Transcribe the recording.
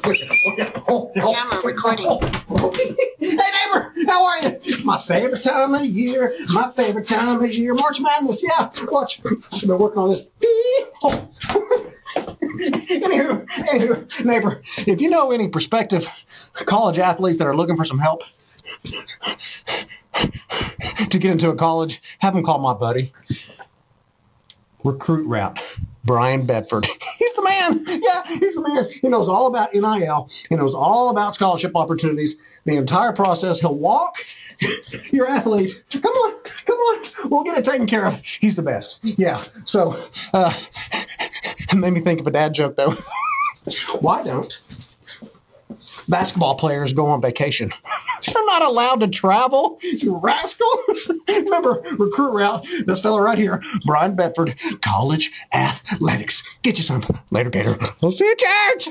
Camera recording. Hey, neighbor, how are you? It's my favorite time of year. My favorite time of year. March Madness, yeah. Watch. I've been working on this. Anywho, neighbor, if you know any prospective college athletes that are looking for some help to get into a college, have them call my buddy. Recruit route, Brian Bedford. He's the man. Yeah, he's the man. He knows all about NIL. He knows all about scholarship opportunities. The entire process. He'll walk your athlete. Come on. We'll get it taken care of. He's the best. Yeah. So, it made me think of a dad joke, though. Why don't basketball players go on vacation? They're not allowed to travel, you rascal. Remember, recruit route, this fella right here, Brian Bedford, college athletics. Get you some. Later, Gator. We'll see you, Church.